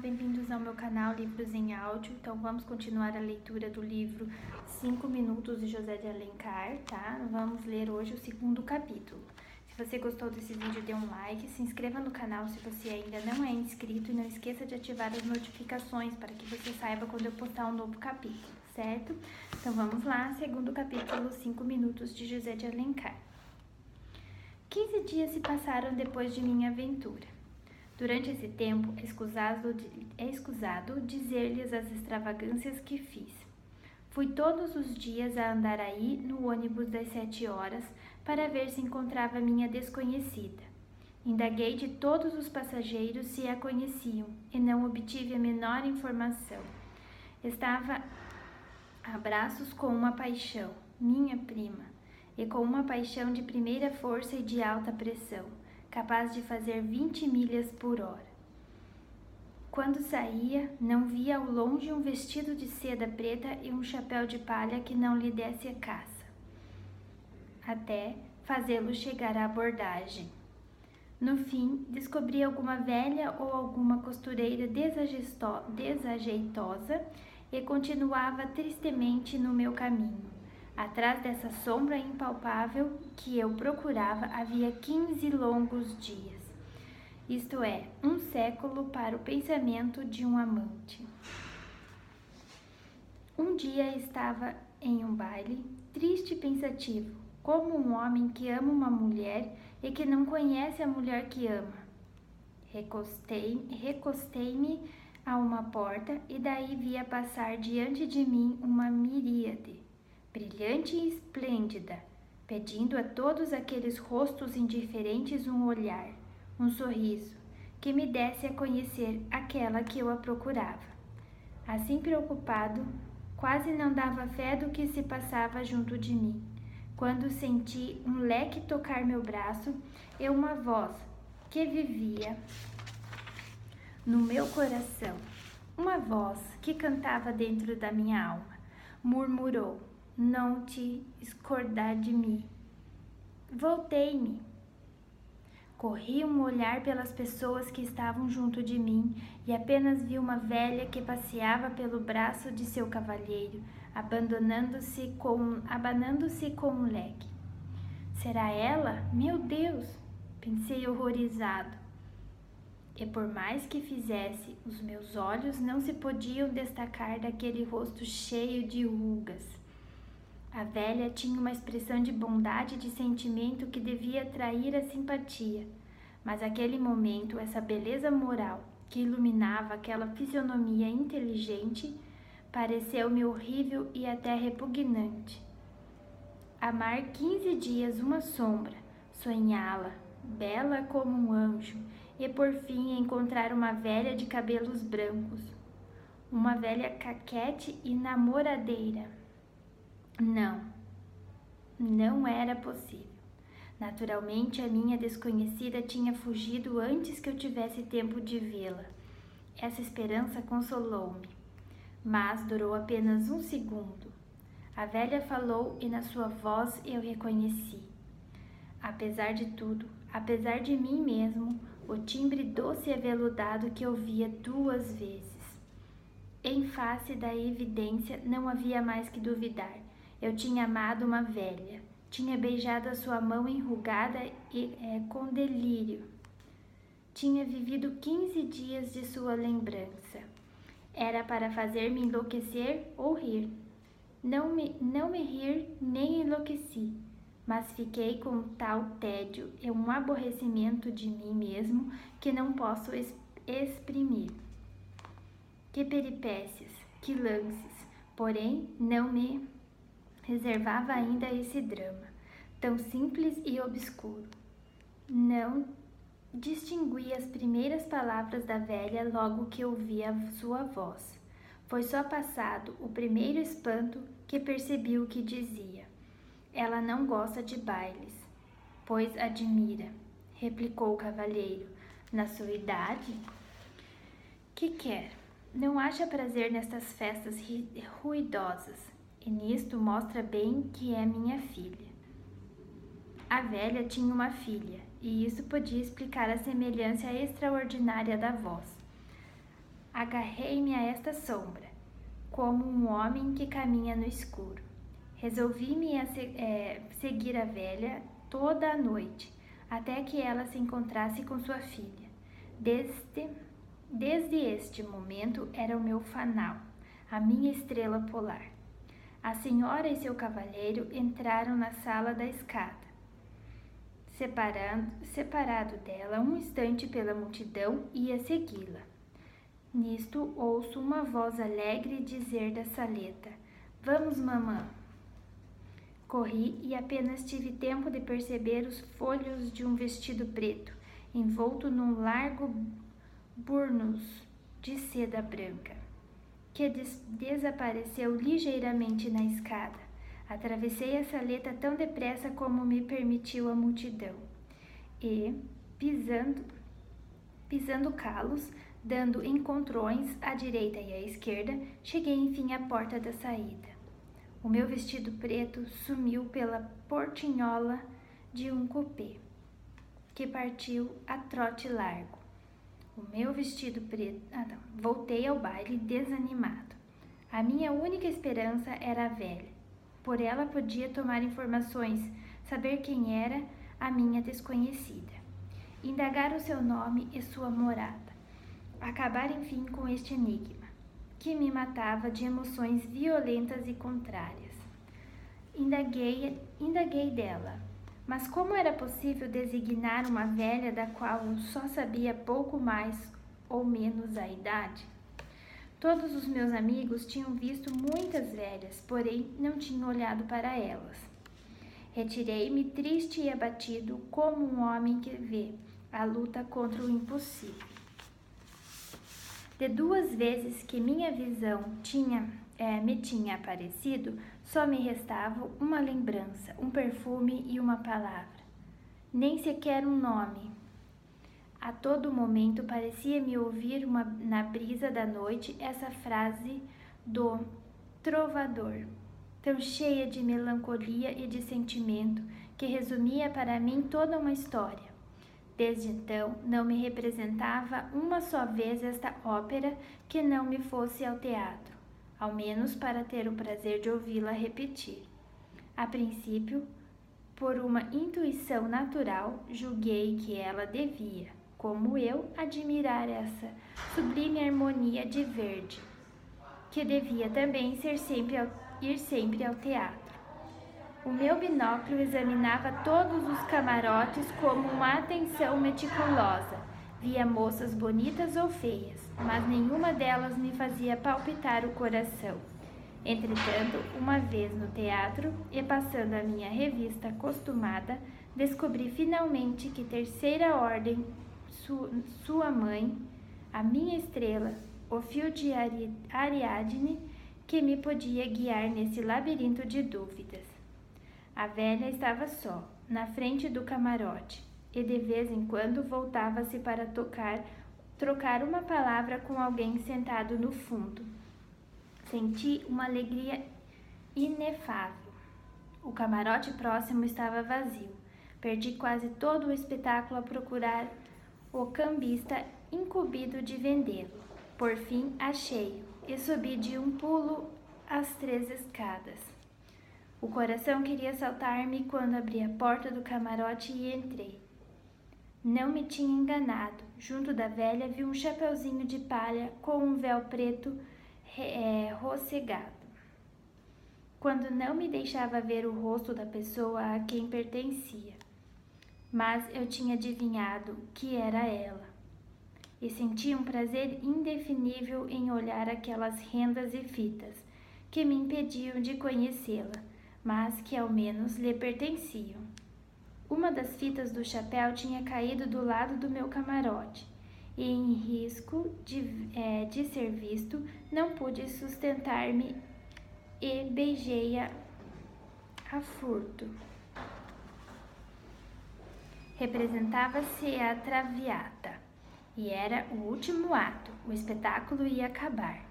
bem-vindos ao meu canal Livros em Áudio. Então vamos continuar a leitura do livro 5 Minutos de José de Alencar, tá? Vamos ler hoje o segundo capítulo. Se você gostou desse vídeo, dê um like, se inscreva no canal se você ainda não é inscrito e não esqueça de ativar as notificações para que você saiba quando eu postar um novo capítulo, certo? Então vamos lá, segundo capítulo, 5 Minutos de José de Alencar. 15 dias se passaram depois de minha aventura. Durante esse tempo, é escusado dizer-lhes as extravagâncias que fiz. Fui todos os dias a Andaraí no ônibus das 7 horas para ver se encontrava minha desconhecida. Indaguei de todos os passageiros se a conheciam e não obtive a menor informação. Estava a braços com uma paixão, minha prima, e com uma paixão de primeira força e de alta pressão, capaz de fazer 20 milhas por hora. Quando saía, não via ao longe um vestido de seda preta e um chapéu de palha que não lhe desse a caça, até fazê-lo chegar à abordagem. No fim, descobri alguma velha ou alguma costureira desajeitosa e continuava tristemente no meu caminho. Atrás dessa sombra impalpável que eu procurava havia 15 longos dias, isto é, um século para o pensamento de um amante. Um dia estava em um baile, triste e pensativo, como um homem que ama uma mulher e que não conhece a mulher que ama. Recostei-me a uma porta e daí via passar diante de mim uma miríade, brilhante e esplêndida, pedindo a todos aqueles rostos indiferentes um olhar, um sorriso, que me desse a conhecer aquela que eu a procurava. Assim preocupado, quase não dava fé do que se passava junto de mim, quando senti um leque tocar meu braço e uma voz que vivia no meu coração, uma voz que cantava dentro da minha alma, murmurou: "Não te escordar de mim." Voltei-me. Corri um olhar pelas pessoas que estavam junto de mim e apenas vi uma velha que passeava pelo braço de seu cavalheiro, abanando-se com um leque. Será ela? Meu Deus! Pensei horrorizado. E por mais que fizesse, os meus olhos não se podiam destacar daquele rosto cheio de rugas. A velha tinha uma expressão de bondade e de sentimento que devia atrair a simpatia, mas naquele momento essa beleza moral que iluminava aquela fisionomia inteligente pareceu-me horrível e até repugnante. Amar 15 dias uma sombra, sonhá-la, bela como um anjo, e por fim encontrar uma velha de cabelos brancos, uma velha caquete e namoradeira. Não era possível. Naturalmente, a minha desconhecida tinha fugido antes que eu tivesse tempo de vê-la. Essa esperança consolou-me, mas durou apenas um segundo. A velha falou e na sua voz eu reconheci. Apesar de tudo, apesar de mim mesmo, o timbre doce e aveludado que ouvia 2 vezes. Em face da evidência, não havia mais que duvidar. Eu tinha amado uma velha, tinha beijado a sua mão enrugada com delírio. Tinha vivido 15 dias de sua lembrança. Era para fazer-me enlouquecer ou rir. Não me rir nem enlouqueci, mas fiquei com tal tédio e um aborrecimento de mim mesmo que não posso exprimir. Que peripécias, que lances, porém não me reservava ainda esse drama, tão simples e obscuro. Não distingui as primeiras palavras da velha logo que ouvi a sua voz. Foi só passado o primeiro espanto que percebi o que dizia. Ela não gosta de bailes, pois admira, replicou o cavalheiro. Na sua idade? Que quer? Não acha prazer nestas festas ruidosas, e nisto mostra bem que é minha filha. A velha tinha uma filha, e isso podia explicar a semelhança extraordinária da voz. Agarrei-me a esta sombra, como um homem que caminha no escuro. Resolvi-me a seguir a velha toda a noite, até que ela se encontrasse com sua filha. Desde este momento era o meu fanal, a minha estrela polar. A senhora e seu cavalheiro entraram na sala da escada, separado dela um instante pela multidão, ia segui-la. Nisto ouço uma voz alegre dizer da saleta: "Vamos, mamã." Corri e apenas tive tempo de perceber os folhos de um vestido preto, envolto num largo burnous de seda branca, que desapareceu ligeiramente na escada. Atravessei a saleta tão depressa como me permitiu a multidão e, pisando calos, dando encontrões à direita e à esquerda, cheguei enfim à porta da saída. O meu vestido preto sumiu pela portinhola de um cupê, que partiu a trote largo. Voltei ao baile desanimado. A minha única esperança era a velha. Por ela podia tomar informações, saber quem era a minha desconhecida, indagar o seu nome e sua morada. Acabar enfim com este enigma, que me matava de emoções violentas e contrárias. Indaguei dela, mas como era possível designar uma velha da qual eu só sabia pouco mais ou menos a idade? Todos os meus amigos tinham visto muitas velhas, porém não tinham olhado para elas. Retirei-me triste e abatido, como um homem que vê a luta contra o impossível. De 2 vezes que minha visão me tinha aparecido, só me restava uma lembrança, um perfume e uma palavra. Nem sequer um nome. A todo momento parecia-me ouvir na brisa da noite essa frase do trovador, tão cheia de melancolia e de sentimento, que resumia para mim toda uma história. Desde então, não me representava uma só vez esta ópera que não me fosse ao teatro, ao menos para ter o prazer de ouvi-la repetir. A princípio, por uma intuição natural, julguei que ela devia, como eu, admirar essa sublime harmonia de verde, que devia também ir sempre ao teatro. O meu binóculo examinava todos os camarotes com uma atenção meticulosa. Via moças bonitas ou feias, mas nenhuma delas me fazia palpitar o coração. Entretanto, uma vez no teatro, e passando a minha revista acostumada, descobri finalmente que Terceira Ordem, sua mãe, a minha estrela, o fio de Ariadne, que me podia guiar nesse labirinto de dúvidas. A velha estava só, na frente do camarote, e de vez em quando voltava-se para trocar uma palavra com alguém sentado no fundo. Senti uma alegria inefável. O camarote próximo estava vazio. Perdi quase todo o espetáculo a procurar o cambista incumbido de vendê-lo. Por fim, achei-o e subi de um pulo as 3 escadas. O coração queria saltar-me quando abri a porta do camarote e entrei. Não me tinha enganado. Junto da velha vi um chapeuzinho de palha com um véu preto rocegado. Quando não me deixava ver o rosto da pessoa a quem pertencia. Mas eu tinha adivinhado que era ela. E senti um prazer indefinível em olhar aquelas rendas e fitas que me impediam de conhecê-la, mas que ao menos lhe pertenciam. Uma das fitas do chapéu tinha caído do lado do meu camarote, e em risco de ser visto, não pude sustentar-me e beijei-a a furto. Representava-se a Traviata, e era o último ato, o espetáculo ia acabar.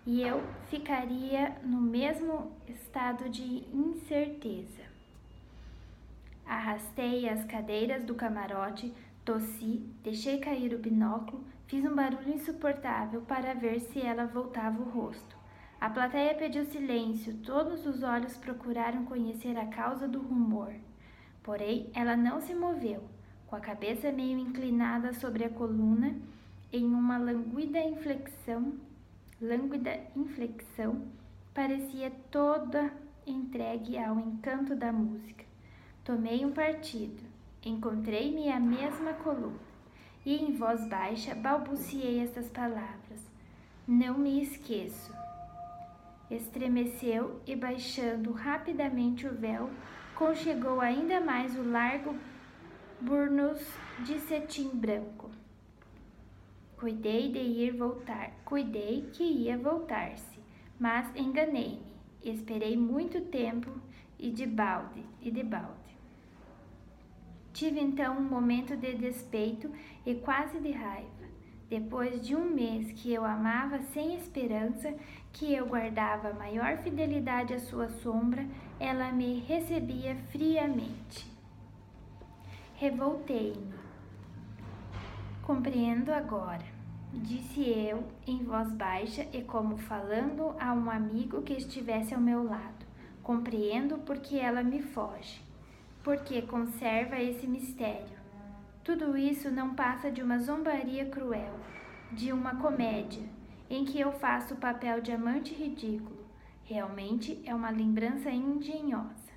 E eu ficaria no mesmo estado de incerteza. Arrastei as cadeiras do camarote, tossi, deixei cair o binóculo, Fiz um barulho insuportável para ver se ela voltava o rosto. A plateia pediu silêncio, todos os olhos procuraram conhecer a causa do rumor. Porém, ela não se moveu, com a cabeça meio inclinada sobre a coluna, em uma lânguida inflexão, parecia toda entregue ao encanto da música. Tomei um partido, encontrei-me à mesma coluna, e em voz baixa balbuciei estas palavras: não me esqueço. Estremeceu e, baixando rapidamente o véu, conchegou ainda mais o largo burnous de cetim branco. Cuidei que ia voltar-se, mas enganei-me. Esperei muito tempo e de balde. Tive então um momento de despeito e quase de raiva. Depois de um mês que eu amava sem esperança, que eu guardava maior fidelidade à sua sombra, ela me recebia friamente. Revoltei-me. Compreendo agora, disse eu em voz baixa e como falando a um amigo que estivesse ao meu lado. Compreendo porque ela me foge, porque conserva esse mistério. Tudo isso não passa de uma zombaria cruel, de uma comédia, em que eu faço o papel de amante ridículo. Realmente é uma lembrança engenhosa.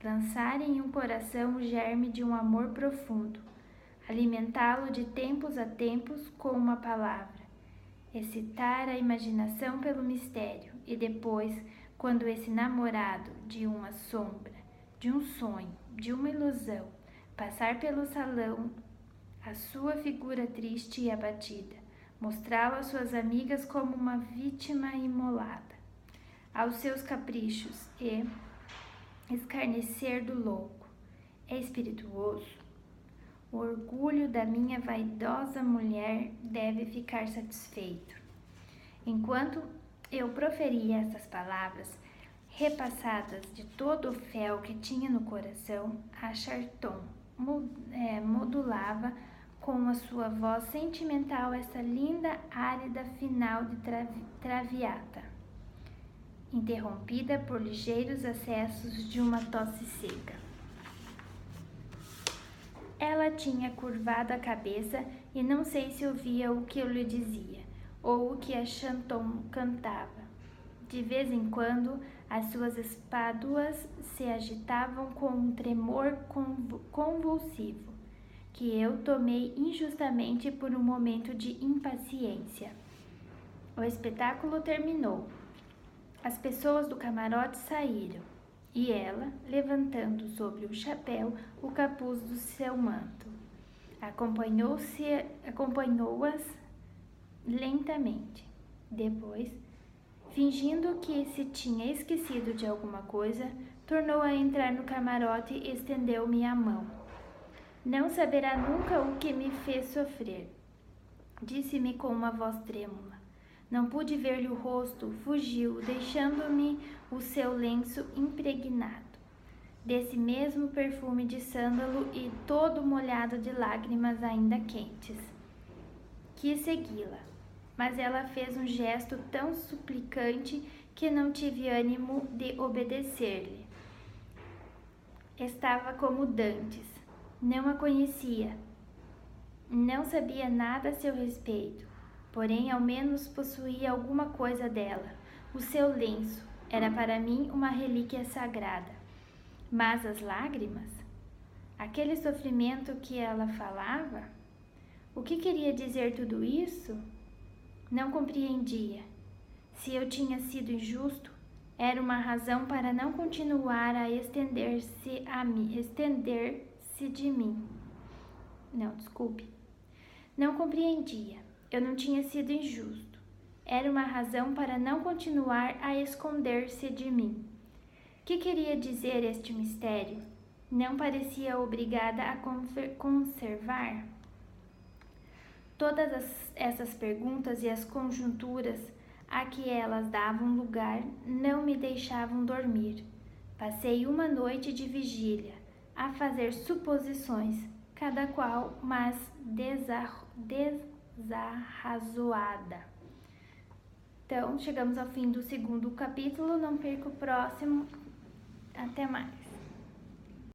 Lançar em um coração o germe de um amor profundo, alimentá-lo de tempos a tempos com uma palavra, excitar a imaginação pelo mistério e depois, quando esse namorado de uma sombra, de um sonho, de uma ilusão, passar pelo salão, a sua figura triste e abatida, mostrá-lo às suas amigas como uma vítima imolada, aos seus caprichos e escarnecer do louco. É espirituoso. O orgulho da minha vaidosa mulher deve ficar satisfeito. Enquanto eu proferia essas palavras, repassadas de todo o fel que tinha no coração, a Charton modulava com a sua voz sentimental essa linda árida final de traviata, interrompida por ligeiros acessos de uma tosse seca. Ela tinha curvado a cabeça e não sei se ouvia o que eu lhe dizia, ou o que a Chanton cantava. De vez em quando, as suas espáduas se agitavam com um tremor convulsivo, que eu tomei injustamente por um momento de impaciência. O espetáculo terminou. As pessoas do camarote saíram, e ela, levantando sobre o chapéu o capuz do seu manto, acompanhou-as lentamente. Depois, fingindo que se tinha esquecido de alguma coisa, tornou a entrar no camarote e estendeu-me a mão. Não saberá nunca o que me fez sofrer, disse-me com uma voz trêmula. Não pude ver-lhe o rosto, fugiu, deixando-me o seu lenço impregnado desse mesmo perfume de sândalo e todo molhado de lágrimas ainda quentes. Quis segui-la, mas ela fez um gesto tão suplicante que não tive ânimo de obedecer-lhe. Estava como dantes. Não a conhecia. Não sabia nada a seu respeito, porém ao menos possuía alguma coisa dela. O seu lenço era para mim uma relíquia sagrada. Mas as lágrimas? Aquele sofrimento que ela falava? O que queria dizer tudo isso? Não compreendia. Se eu tinha sido injusto, era uma razão para não continuar a estender-se de mim. Não compreendia. Eu não tinha sido injusto. Era uma razão para não continuar a esconder-se de mim. Que queria dizer este mistério? Não parecia obrigada a conservar? Todas essas perguntas e as conjunturas a que elas davam lugar não me deixavam dormir. Passei uma noite de vigília a fazer suposições, cada qual mais arrazoada. Então, chegamos ao fim do segundo capítulo. Não perca o próximo. Até mais.